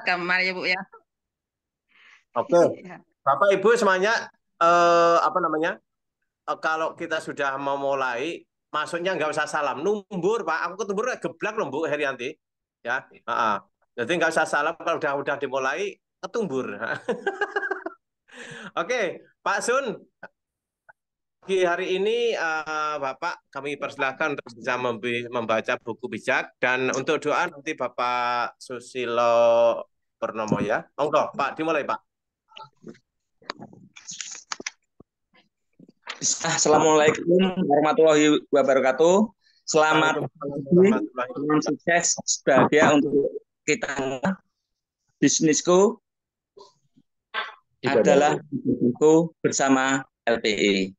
kamar ya Bu ya. Oke, Ya. Bapak Ibu semuanya, apa namanya? Kalau kita sudah memulai, masuknya nggak usah salam, numbur Pak. Aku ketumbur geblak loh Bu Herianti, ya. Jadi nggak usah salam kalau udah dimulai ketumbur. Oke, Pak Sun, pagi hari ini Bapak kami persilahkan untuk bisa membaca buku bijak dan untuk doa nanti Bapak Susilo Purnomo ya. Monggo, Pak, dimulai Pak. Assalamualaikum warahmatullahi wabarakatuh. Selamat Waalaikumsalam pagi, warahmatullahi salam wabarakatuh. sukses, bahagia untuk kita semua. Bisnisku adalah buku bersama LPI.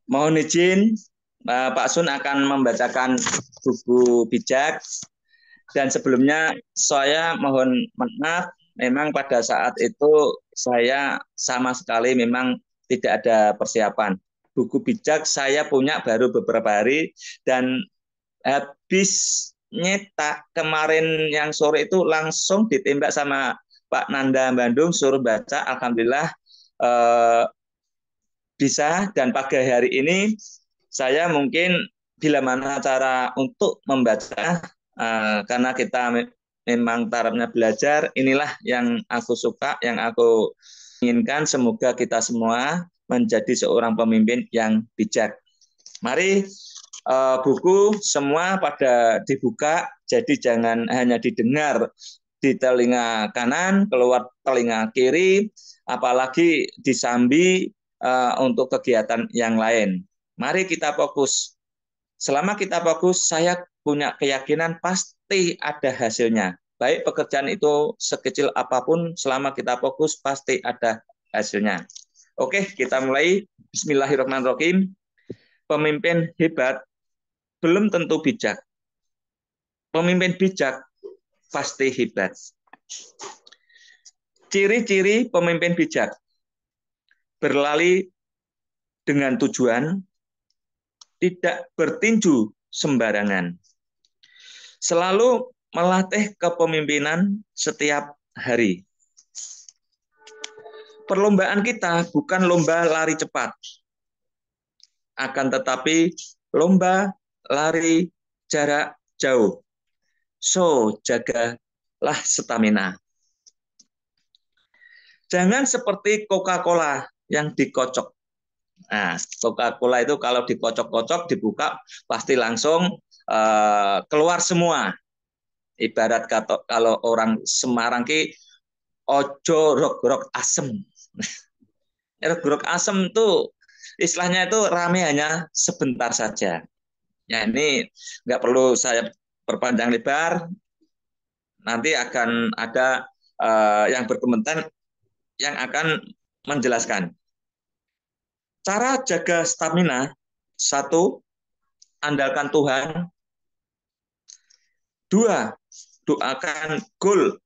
Mohon izin, Pak Sun akan membacakan buku bijak. Dan sebelumnya saya mohon maaf, memang pada saat itu saya sama sekali memang tidak ada persiapan. Buku bijak saya punya baru beberapa hari dan habis nyetak kemarin yang sore itu langsung ditembak sama Pak Nanda Bandung suruh baca. Alhamdulillah eh, bisa dan pagi hari ini saya mungkin bila mana cara untuk membaca karena kita memang tarafnya belajar, inilah yang aku suka, yang aku inginkan. Semoga kita semua menjadi seorang pemimpin yang bijak. Mari buku semua pada dibuka, jadi jangan hanya didengar di telinga kanan, keluar telinga kiri, apalagi disambi untuk kegiatan yang lain. Mari kita fokus. Selama kita fokus, saya punya keyakinan pasti ada hasilnya. Baik pekerjaan itu sekecil apapun, selama kita fokus pasti ada hasilnya. Oke, kita mulai. Bismillahirrahmanirrahim. Pemimpin hebat belum tentu bijak. Pemimpin bijak pasti hebat. Ciri-ciri pemimpin bijak: berlari dengan tujuan, tidak bertinju sembarangan, selalu melatih kepemimpinan setiap hari. Perlombaan kita bukan lomba lari cepat, akan tetapi lomba lari jarak jauh. So, jagalah stamina. Jangan seperti Coca-Cola yang dikocok. Nah, Coca-Cola itu kalau dikocok-kocok, dibuka, pasti langsung keluar semua. Ibarat kalau orang Semarang ki ojo rok-rok asem. Rok-rok asem itu istilahnya itu rame hanya sebentar saja. Ya ini nggak perlu saya perpanjang lebar. Nanti akan ada yang berkomentar yang akan menjelaskan. Cara jaga stamina: satu, andalkan Tuhan. Dua, doakan goal,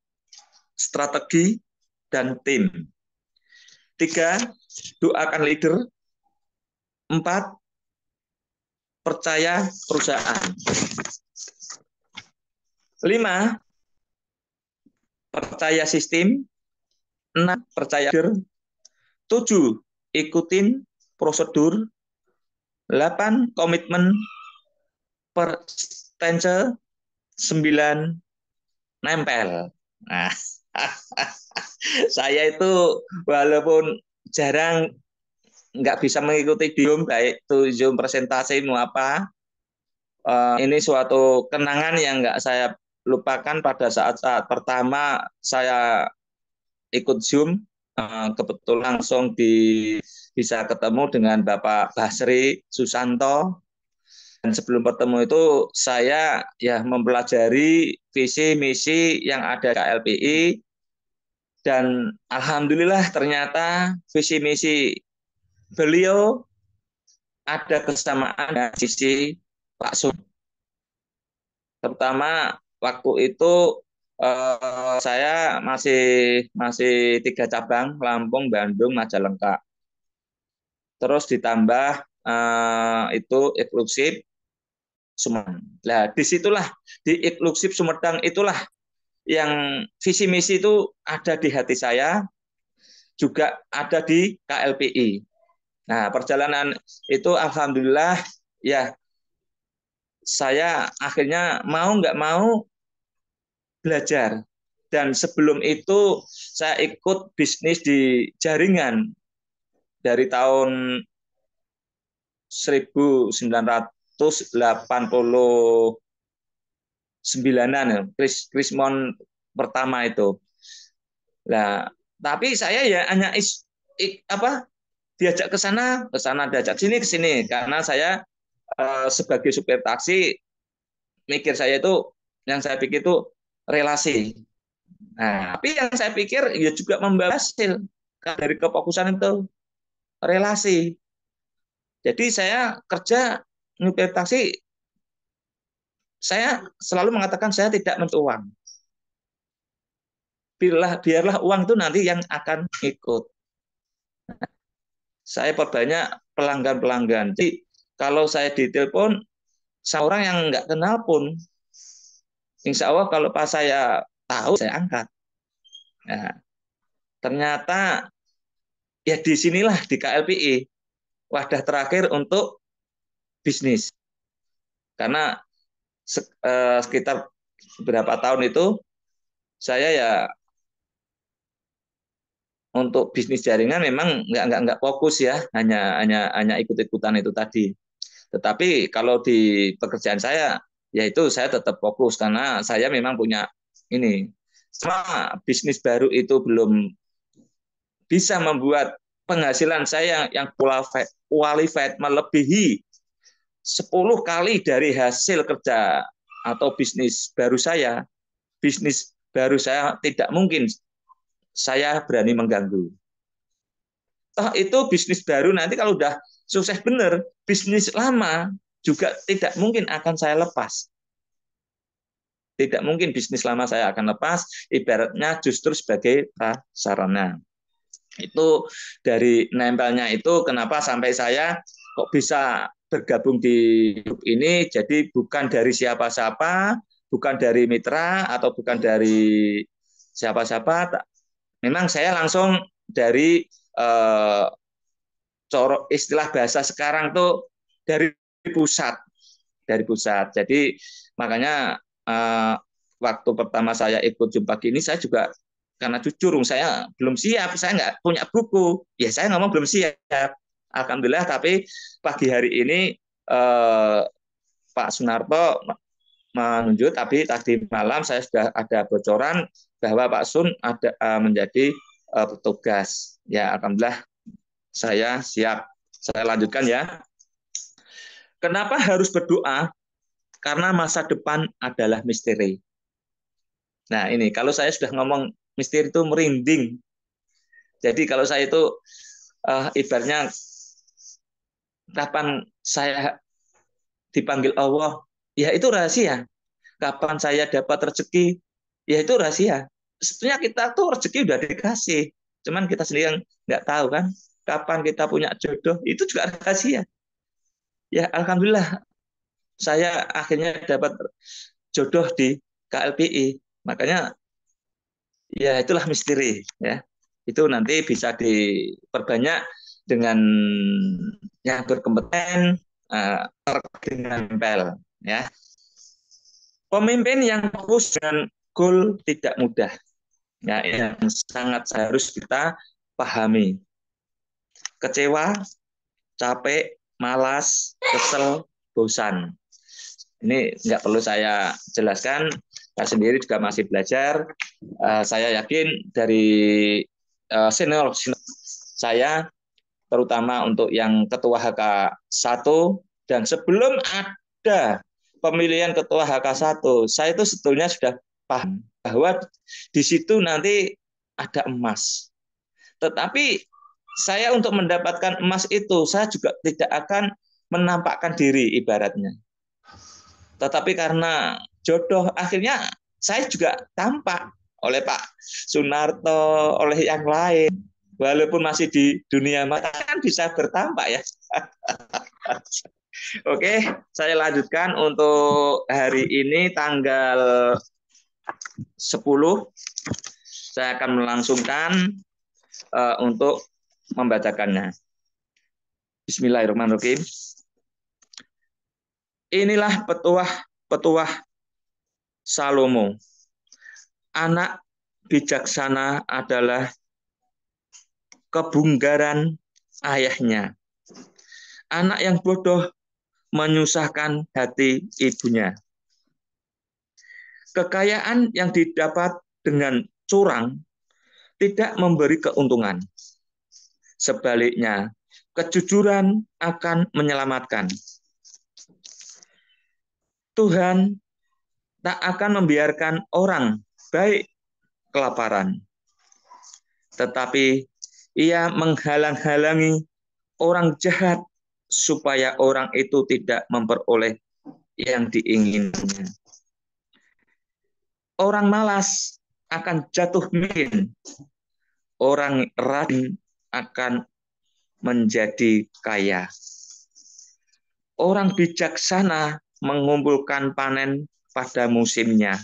strategi, dan tim. Tiga, doakan leader. Empat, percaya perusahaan. Lima, percaya sistem. Enam, percaya leader. Tujuh, ikutin prosedur. 8, komitmen. Persistence. 9, nempel. Nah, saya itu walaupun jarang nggak bisa mengikuti Zoom, baik itu Zoom presentasi mau apa, ini suatu kenangan yang nggak saya lupakan pada saat-saat pertama saya ikut Zoom. Kebetulan langsung bisa ketemu dengan Bapak Basri Susanto. Dan sebelum bertemu itu saya ya mempelajari visi misi yang ada di LPI dan alhamdulillah ternyata visi misi beliau ada kesamaan dengan sisi Pak Sun. Terutama waktu itu saya masih 3 cabang: Lampung, Bandung, Majalengka. Terus ditambah itu eksklusif Sumedang. Nah, disitulah di eksklusif Sumedang itulah yang visi misi itu ada di hati saya, juga ada di KLPI. Nah, perjalanan itu alhamdulillah ya saya akhirnya mau nggak mau belajar. Dan sebelum itu saya ikut bisnis di jaringan dari tahun 1989-an ya, Krismon pertama itu. Nah, tapi saya ya hanya diajak ke sana, diajak sini ke sini karena saya sebagai supir taksi mikir saya itu yang saya pikir itu relasi. Nah, tapi yang saya pikir ya juga membawa hasil dari kefokusan itu relasi. Jadi saya kerja nyupir taksi, saya selalu mengatakan saya tidak mencari uang. Biarlah uang itu nanti yang akan ikut. Saya perbanyak pelanggan-pelanggan. Jadi kalau saya ditelepon seorang yang nggak kenal pun, insya Allah kalau pas saya tahu saya angkat. Nah, ternyata ya disinilah di KLPI wadah terakhir untuk bisnis. Karena sekitar beberapa tahun itu saya ya untuk bisnis jaringan memang nggak fokus ya, hanya ikut-ikutan itu tadi. Tetapi kalau di pekerjaan saya, yaitu saya tetap fokus karena saya memang punya ini. Selama bisnis baru itu belum bisa membuat penghasilan saya yang qualified melebihi 10 kali dari hasil kerja atau bisnis baru saya tidak mungkin saya berani mengganggu. Toh itu bisnis baru nanti kalau udah sukses benar, bisnis lama juga tidak mungkin akan saya lepas. Tidak mungkin bisnis lama saya akan lepas, ibaratnya justru sebagai prasarana. Itu dari nempelnya itu kenapa sampai saya kok bisa bergabung di grup ini, jadi bukan dari siapa-siapa, bukan dari mitra, atau bukan dari siapa-siapa. Memang saya langsung dari istilah bahasa sekarang tuh dari pusat, dari pusat. Jadi makanya waktu pertama saya ikut jumpa gini, saya juga karena jujur saya belum siap, saya nggak punya buku, ya saya ngomong belum siap. Alhamdulillah, tapi pagi hari ini Pak Sunarto menunjuk, tapi tadi malam saya sudah ada bocoran bahwa Pak Sun ada menjadi petugas. Ya, alhamdulillah saya siap. Saya lanjutkan ya. Kenapa harus berdoa? Karena masa depan adalah misteri. Nah, ini kalau saya sudah ngomong misteri itu merinding. Jadi kalau saya itu ibaratnya kapan saya dipanggil Allah, ya itu rahasia. Kapan saya dapat rezeki, ya itu rahasia. Sebenarnya kita tuh rezeki udah dikasih, cuman kita sendiri yang nggak tahu kan. Kapan kita punya jodoh, itu juga rahasia. Ya alhamdulillah, saya akhirnya dapat jodoh di KLPI. Makanya ya itulah misteri ya. Itu nanti bisa diperbanyak dengan yang berkompeten dengan nempel ya. Pemimpin yang fokus dengan goal tidak mudah. Ya, yang sangat harus kita pahami. Kecewa, capek, malas, kesel, bosan. Ini nggak perlu saya jelaskan. Saya sendiri juga masih belajar. Saya yakin dari senior saya, terutama untuk yang ketua HK1, dan sebelum ada pemilihan ketua HK1, saya itu sebetulnya sudah paham bahwa di situ nanti ada emas. Tetapi saya untuk mendapatkan emas itu, saya juga tidak akan menampakkan diri ibaratnya. Tetapi karena jodoh, akhirnya saya juga tampak oleh Pak Sunarto, oleh yang lain. Walaupun masih di dunia mata kan bisa bertampak ya. Oke, saya lanjutkan untuk hari ini tanggal 10 saya akan melangsungkan untuk membacakannya. Bismillahirrahmanirrahim. Inilah petuah Salomo. Anak bijaksana adalah kebunggaran ayahnya. Anak yang bodoh menyusahkan hati ibunya. Kekayaan yang didapat dengan curang tidak memberi keuntungan. Sebaliknya, kejujuran akan menyelamatkan. Tuhan tak akan membiarkan orang baik kelaparan, tetapi Ia menghalang-halangi orang jahat supaya orang itu tidak memperoleh yang diinginkannya. Orang malas akan jatuh miskin, orang rajin akan menjadi kaya. Orang bijaksana mengumpulkan panen pada musimnya,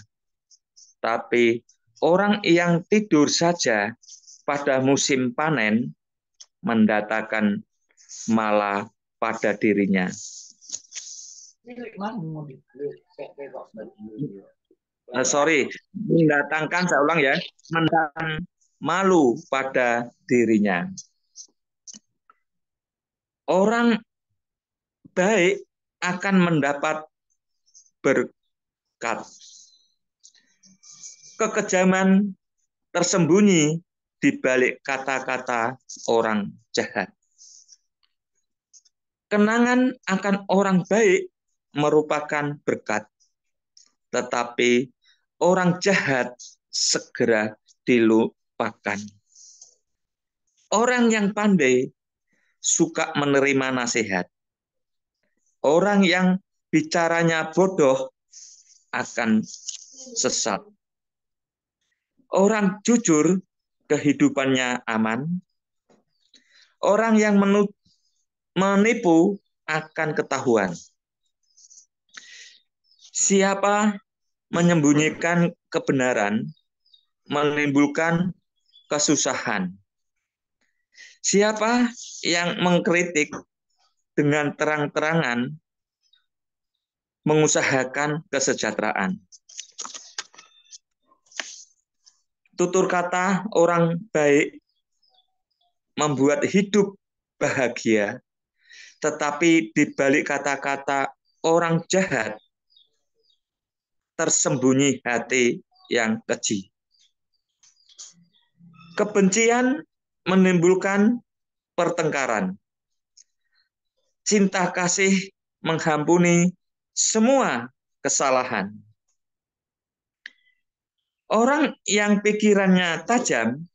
tapi orang yang tidur saja pada musim panen mendatangkan malah pada dirinya. Mendatangkan, saya ulang ya, mendatangkan malu pada dirinya. Orang baik akan mendapat berkat. Kekejaman tersembunyi di balik kata-kata orang jahat. Kenangan akan orang baik merupakan berkat, tetapi orang jahat segera dilupakan. Orang yang pandai suka menerima nasihat. Orang yang bicaranya bodoh akan sesat. Orang jujur kehidupannya aman. Orang yang menipu akan ketahuan. Siapa menyembunyikan kebenaran menimbulkan kesusahan. Siapa yang mengkritik dengan terang-terangan mengusahakan kesejahteraan. Tutur kata orang baik membuat hidup bahagia, tetapi di balik kata-kata orang jahat tersembunyi hati yang keji. Kebencian menimbulkan pertengkaran. Cinta kasih mengampuni semua kesalahan. Orang yang pikirannya tajam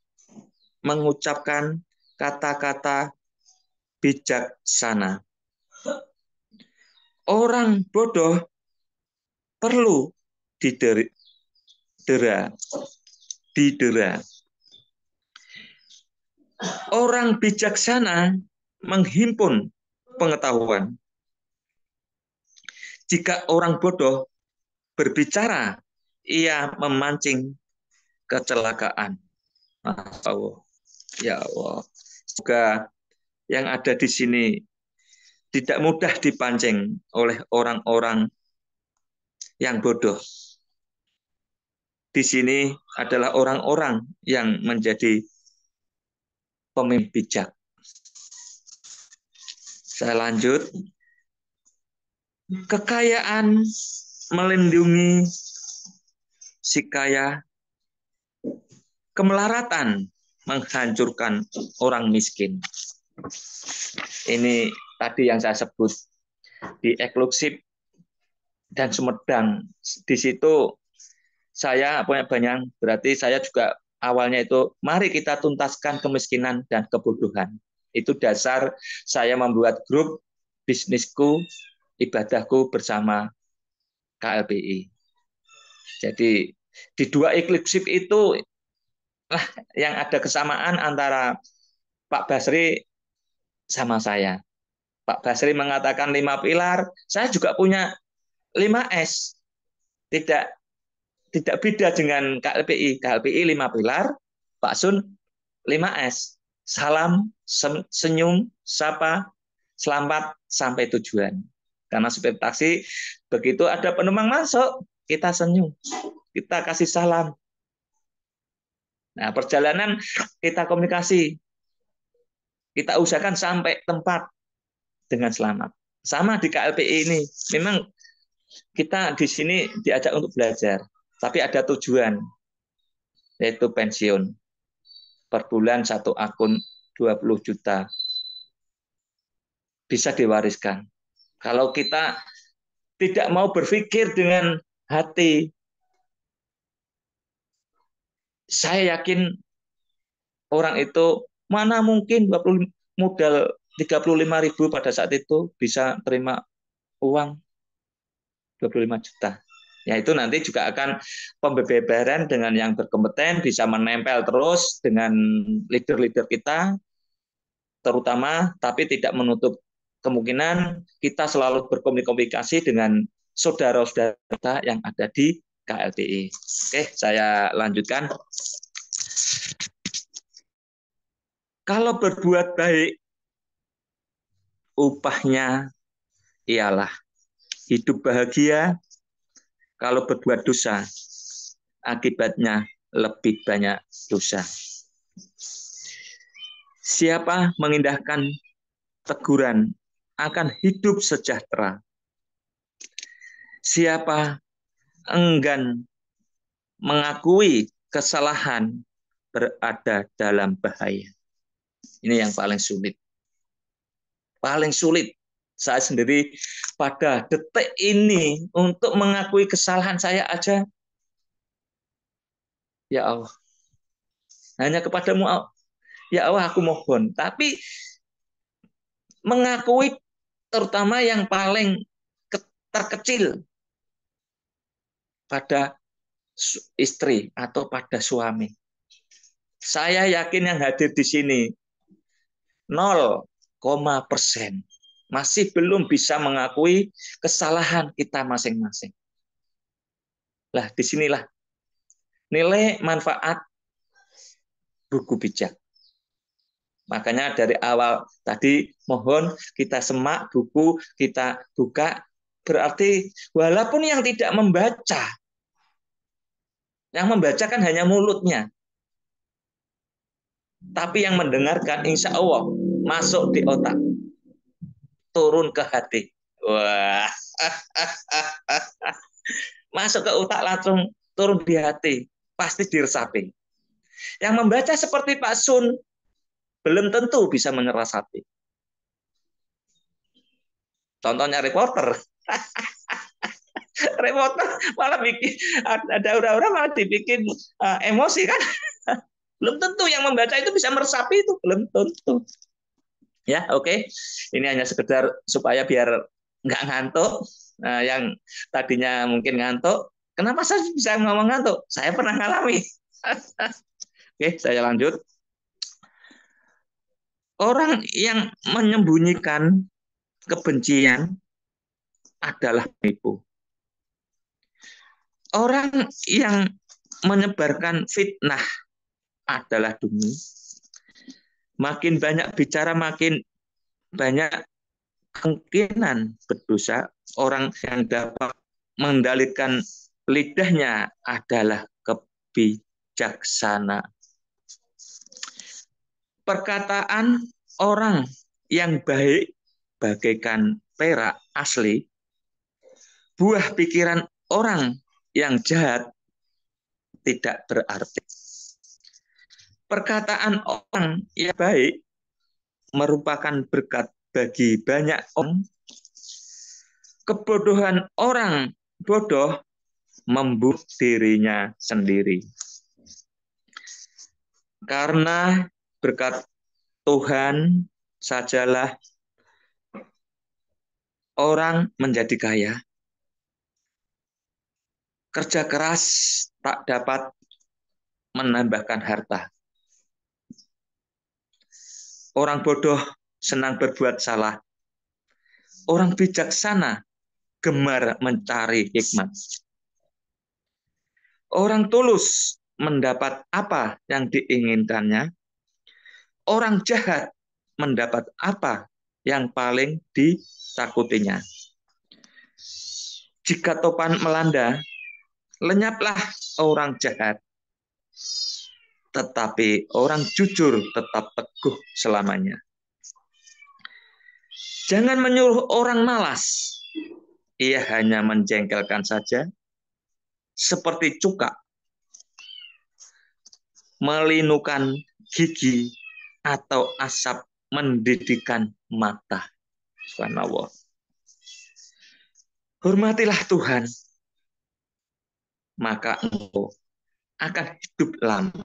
mengucapkan kata-kata bijaksana. Orang bodoh perlu didera. Orang bijaksana menghimpun pengetahuan. Jika orang bodoh berbicara, ia memancing kecelakaan. Ya Allah. Semoga yang ada di sini tidak mudah dipancing oleh orang-orang yang bodoh. Di sini adalah orang-orang yang menjadi pemimpin bijak. Saya lanjut. Kekayaan melindungi si kaya, kemelaratan menghancurkan orang miskin. Ini tadi yang saya sebut di eksklusif dan Sumedang. Di situ saya punya banyak, berarti saya juga awalnya itu mari kita tuntaskan kemiskinan dan kebodohan. Itu dasar saya membuat grup bisnisku, ibadahku bersama KLPI. Jadi di dua eksklusif itu lah yang ada kesamaan antara Pak Basri sama saya. Pak Basri mengatakan 5 pilar, saya juga punya 5S. Tidak tidak beda dengan KLPI. KLPI 5 pilar, Pak Sun 5S. Salam, senyum, sapa, selamat sampai tujuan. Karena supir taksi begitu ada penumpang masuk, kita senyum, kita kasih salam. Nah, perjalanan kita komunikasi, kita usahakan sampai tempat dengan selamat. Sama di KLPI ini, memang kita di sini diajak untuk belajar, tapi ada tujuan, yaitu pensiun. Per bulan 1 akun 20 juta. Bisa diwariskan. Kalau kita tidak mau berpikir dengan hati, saya yakin orang itu mana mungkin 20 modal 35.000 pada saat itu bisa terima uang 25 juta. Ya itu nanti juga akan pembebaran dengan yang berkompeten, bisa menempel terus dengan leader-leader kita, terutama, tapi tidak menutup kemungkinan kita selalu berkomunikasi dengan saudara-saudara kita yang ada di KLPI. Oke, saya lanjutkan. Kalau berbuat baik, upahnya ialah hidup bahagia. Kalau berbuat dosa, akibatnya lebih banyak dosa. Siapa mengindahkan teguran akan hidup sejahtera. Siapa enggan mengakui kesalahan berada dalam bahaya. Ini yang paling sulit. Paling sulit. Saya sendiri pada detik ini untuk mengakui kesalahan saya aja, ya Allah, hanya kepadamu, ya Allah, aku mohon. Tapi mengakui terutama yang paling terkecil pada istri atau pada suami. Saya yakin yang hadir di sini 0,% masih belum bisa mengakui kesalahan kita masing-masing. Lah, disinilah nilai manfaat buku bijak. Makanya dari awal tadi mohon kita semak buku, kita buka, berarti walaupun yang tidak membaca, yang membaca kan hanya mulutnya, tapi yang mendengarkan insya Allah masuk di otak, turun ke hati. Wah, masuk ke otak langsung turun di hati, pasti diresapi. Yang membaca seperti Pak Sun belum tentu bisa meneras hati. Contohnya reporter. Reporter malah bikin ada orang-orang malah dibikin emosi kan. Belum tentu yang membaca itu bisa meresapi, itu belum tentu. Ya, oke. Ini hanya sekedar supaya biar nggak ngantuk. Nah, yang tadinya mungkin ngantuk, kenapa saya bisa ngomong ngantuk? Saya pernah ngalami. Oke, saya lanjut. Orang yang menyembunyikan kebencian adalah penipu. Orang yang menyebarkan fitnah adalah dungu. Makin banyak bicara, makin banyak kemungkinan berdosa. Orang yang dapat mengendalikan lidahnya adalah kebijaksana. Perkataan orang yang baik bagaikan perak asli. Buah pikiran orang yang jahat tidak berarti. Perkataan orang yang baik merupakan berkat bagi banyak orang. Kebodohan orang bodoh membunuh dirinya sendiri. Karena berkat Tuhan sajalah orang menjadi kaya. Kerja keras tak dapat menambahkan harta. Orang bodoh senang berbuat salah. Orang bijaksana gemar mencari hikmat. Orang tulus mendapat apa yang diinginkannya. Orang jahat mendapat apa yang paling ditakutinya. Jika topan melanda, lenyaplah orang jahat. Tetapi orang jujur tetap teguh selamanya. Jangan menyuruh orang malas. Ia hanya menjengkelkan saja. Seperti cuka, melinukan gigi, atau asap mendidihkan mata. Subhanallah. Hormatilah Tuhan, maka engkau akan hidup lama.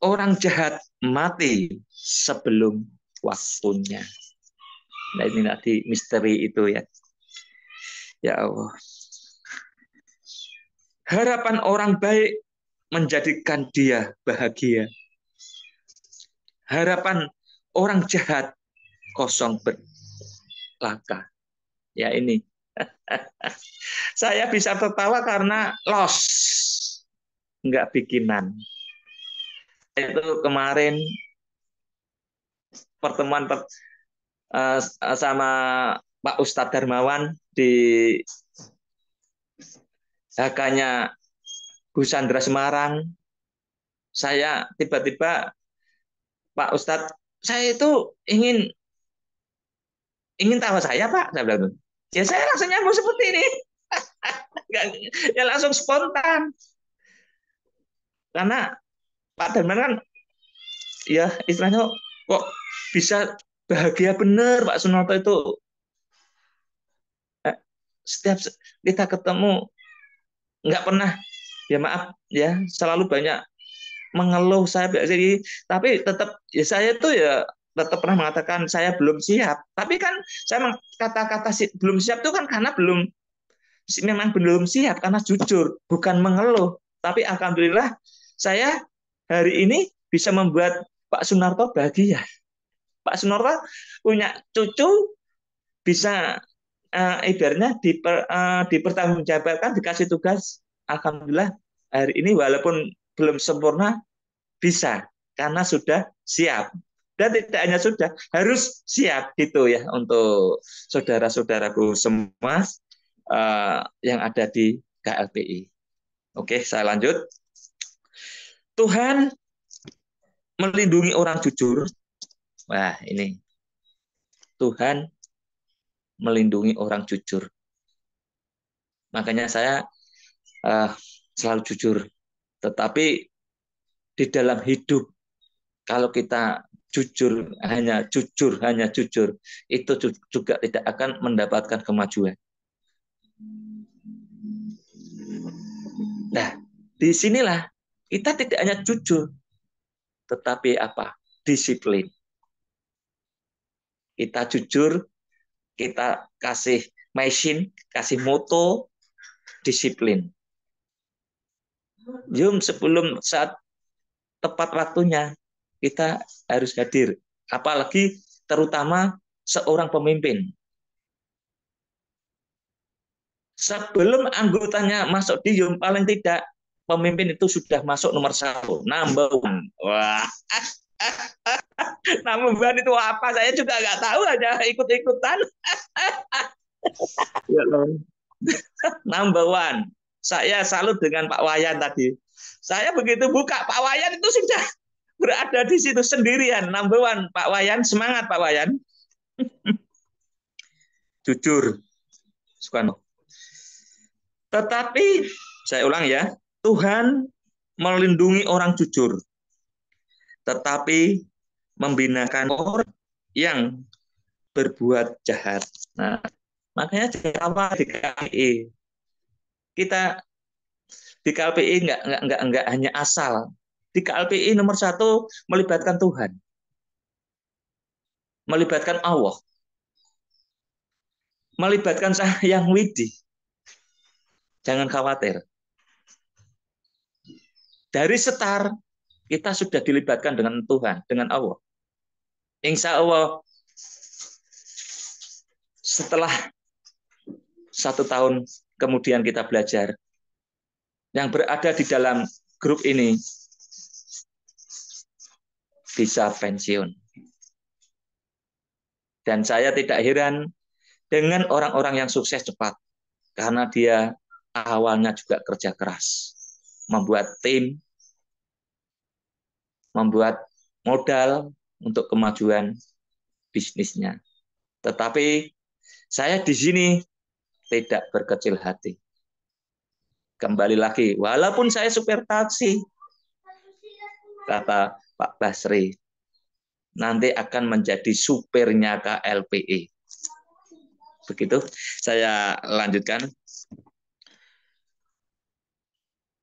Orang jahat mati sebelum waktunya. Nah, ini tadi misteri itu ya. Ya Allah. Harapan orang baik menjadikan dia bahagia. Harapan orang jahat kosong belaka. Ya ini. Saya bisa tertawa karena loss. Enggak bikinan. Itu kemarin pertemuan sama Pak Ustadz Darmawan di HK-nya Bu Sandra Semarang. Saya tiba-tiba, Pak Ustadz, saya itu ingin tahu saya, Pak. Saya bilang, ya saya langsung nyambung seperti ini. Ya langsung spontan. Karena Pak Darman kan, ya istilahnya kok bisa bahagia bener Pak Sunarto itu. Setiap kita ketemu, nggak pernah, ya maaf, ya selalu banyak mengeluh saya jadi, tapi tetap ya saya tuh ya tetap pernah mengatakan saya belum siap. Tapi kan saya kata-kata belum siap itu kan karena memang belum siap, karena jujur, bukan mengeluh. Tapi alhamdulillah saya hari ini bisa membuat Pak Sunarto bahagia. Pak Sunarto punya cucu, bisa ibaratnya dipertanggungjawabkan, dikasih tugas. Alhamdulillah hari ini walaupun belum sempurna, bisa karena sudah siap. Dan tidak hanya sudah, harus siap gitu ya untuk saudara-saudaraku semua yang ada di KLPI. Oke, saya lanjut. Tuhan melindungi orang jujur. Wah, ini. Tuhan melindungi orang jujur. Makanya saya selalu jujur. Tetapi di dalam hidup, kalau kita jujur, hanya jujur, itu juga tidak akan mendapatkan kemajuan. Nah, disinilah kita tidak hanya jujur, tetapi apa? Disiplin. Kita jujur, kita kasih mission, kasih moto, disiplin. Sebelum saat tepat waktunya, kita harus hadir. Apalagi terutama seorang pemimpin. Sebelum anggotanya masuk diem, paling tidak pemimpin itu sudah masuk nomor 1, number 1. Wah, number 1 itu apa? Saya juga nggak tahu, aja ikut-ikutan. Number 1. Saya salut dengan Pak Wayan tadi. Saya begitu buka, Pak Wayan itu sudah berada di situ sendirian. Number 1, Pak Wayan, semangat Pak Wayan. Jujur. Tetapi, saya ulang ya, Tuhan melindungi orang jujur, tetapi membinakan orang yang berbuat jahat. Nah, makanya di awal di KLPI, kita di KLPI nggak hanya asal. Di KLPI nomor 1 melibatkan Tuhan, melibatkan Allah, melibatkan saya yang Widi. Jangan khawatir. Dari start kita sudah dilibatkan dengan Tuhan, dengan Allah. Insya Allah setelah 1 tahun kemudian kita belajar, yang berada di dalam grup ini bisa pensiun. Dan saya tidak heran dengan orang-orang yang sukses cepat, karena dia awalnya juga kerja keras, membuat tim, membuat modal untuk kemajuan bisnisnya. Tetapi saya di sini tidak berkecil hati. Kembali lagi, walaupun saya supir taksi, kata Pak Basri, nanti akan menjadi supirnya KLPI. Begitu, saya lanjutkan.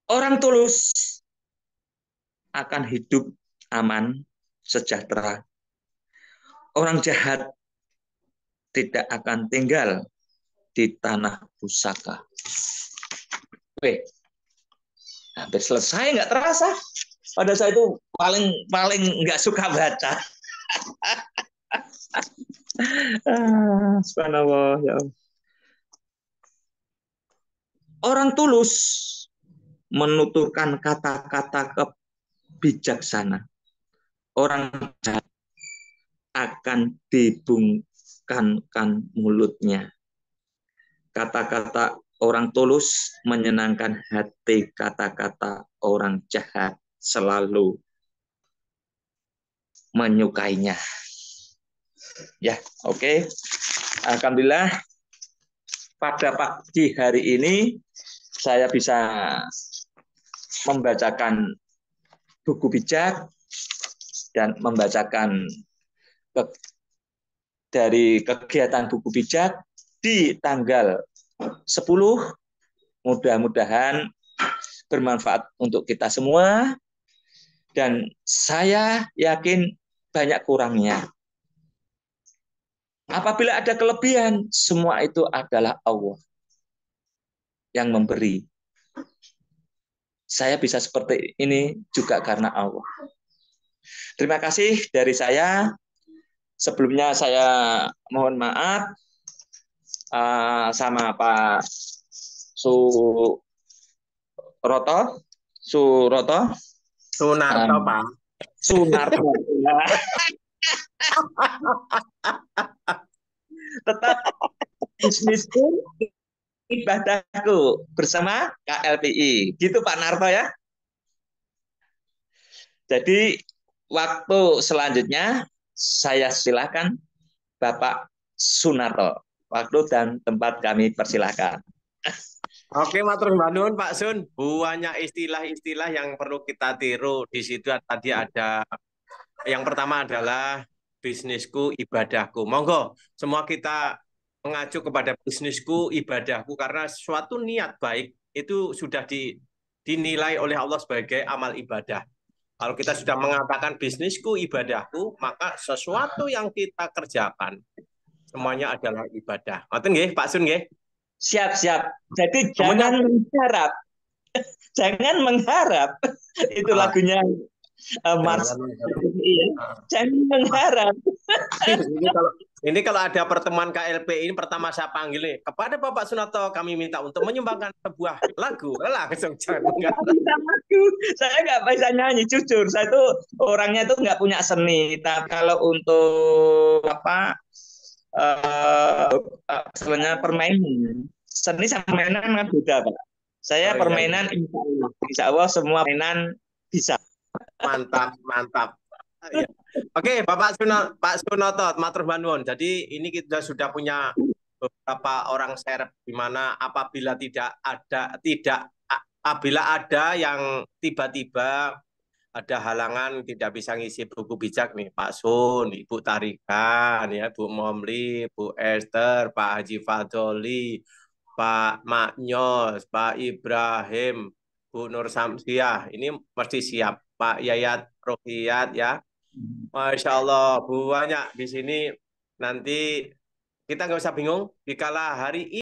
Orang tulus akan hidup aman, sejahtera. Orang jahat tidak akan tinggal di tanah pusaka. Oke, hampir selesai, nggak terasa. Pada saya itu paling nggak suka baca. Subhanallah, ya Allah. Orang tulus menuturkan kata-kata kebijaksana. Orang jahat akan dibungkamkan mulutnya. Kata-kata orang tulus menyenangkan hati, kata-kata orang jahat selalu menyukainya. Ya, oke. Alhamdulillah pada pagi hari ini saya bisa membacakan buku bijak dan membacakan dari kegiatan buku bijak di tanggal 10. Mudah-mudahan bermanfaat untuk kita semua, dan saya yakin banyak kurangnya. Apabila ada kelebihan, semua itu adalah Allah yang memberi. Saya bisa seperti ini juga karena Allah. Terima kasih dari saya. Sebelumnya saya mohon maaf sama Pak Suroto, Sunarto, Pak. Sunarto. Tetap bisnisku, ibadahku bersama KLPI. Gitu Pak Narto ya. Jadi waktu selanjutnya saya silakan Bapak Sunarto. Waktu dan tempat kami persilakan. Oke, matur nuwun Pak Sun. Banyak istilah-istilah yang perlu kita tiru. Di situ tadi ada yang pertama adalah bisnisku, ibadahku. Monggo, semua kita mengacu kepada bisnisku, ibadahku, karena suatu niat baik itu sudah dinilai oleh Allah sebagai amal ibadah. Kalau kita sudah mengatakan bisnisku, ibadahku, maka sesuatu yang kita kerjakan semuanya adalah ibadah. Ngoten nggih, Pak Sun nggih? Siap. Jadi Semuanya jangan mengharap. Itu lagunya Mars. Jangan mengharap. Ini kalau ada pertemuan KLP ini pertama saya panggil nih, kepada Bapak Sunarto kami minta untuk menyumbangkan sebuah lagu. Langsung jangan mengharap. Saya nggak bisa nyanyi, jujur. Saya itu orangnya itu nggak punya seni. Tapi kalau untuk sebenarnya permainan, seni sama permainan kan beda, Pak. Saya permainan insya Allah semua permainan bisa. Mantap. Ya. Oke, Pak Sunoto, matur nuwun. Jadi ini kita sudah punya beberapa orang serep di mana apabila ada yang tiba-tiba ada halangan tidak bisa ngisi buku bijak nih, Pak Sun, Ibu Tarikan, ya, Bu Momli, Bu Esther, Pak Haji Fadoli, Pak Maknyos, Pak Ibrahim, Bu Nur Samsiah, ini mesti siap. Pak Yayat Rohiyat, ya. Masya Allah, banyak di sini. Nanti kita nggak usah bingung, dikala hari ini